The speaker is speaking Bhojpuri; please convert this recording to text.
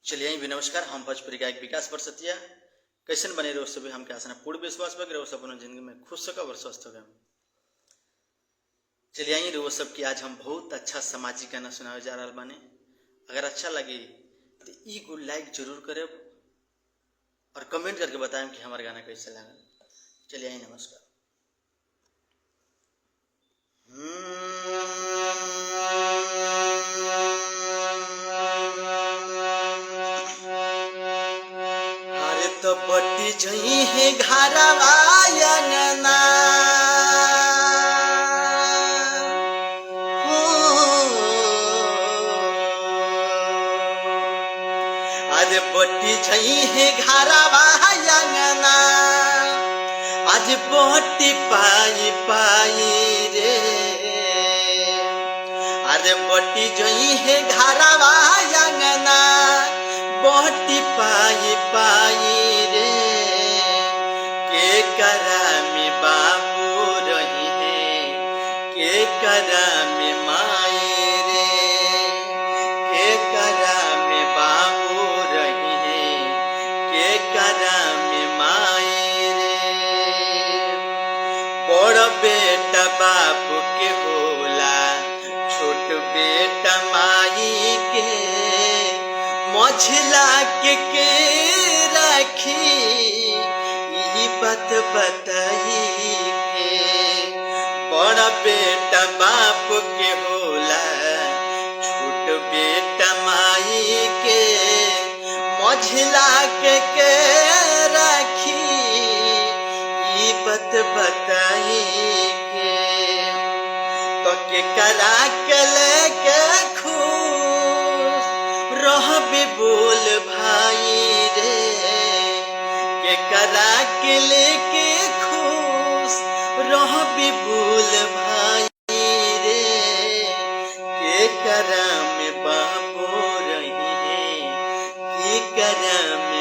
चलिए भी नमस्कार। हम भोजपुरी गायक विकास बरसतिया कैसन बने रहो सभी हमके आसन पूर्ण विश्वास बगे रहो सब जिंदगी में खुश होकर और स्वस्थ होगा। चलिए आई रहो सब की आज हम बहुत अच्छा सामाजिक गाना सुनावे जा रहा बानी। अगर अच्छा लगे तो ई को लाइक जरूर करे और कमेंट करके बताएं कि हमारा गाना कैसे लगा। चलिए आई नमस्कार। तो बटी जई है घरवायना आज बटी जई है घरवायना आज बटी पाई पाई रे अरे बटी जई है घरवायना बटी पाई पाई रे के करा में बाबू रही है के करा में माई रे के करा में बाबू रही है के करा में माई रे बड़ बेटा बाप के होला छोट बेटा माई के मझिला के राखी यही बात बताई के बड़ा बेटा बाप के होला छोट बेटा माई के मझिला के राखी यही बात बताई के तो के करा के लेके रहबे बोल भाई रे के करा के लेके खुश रहबे बोल भाई रे के करा में बाबू रही है के करा में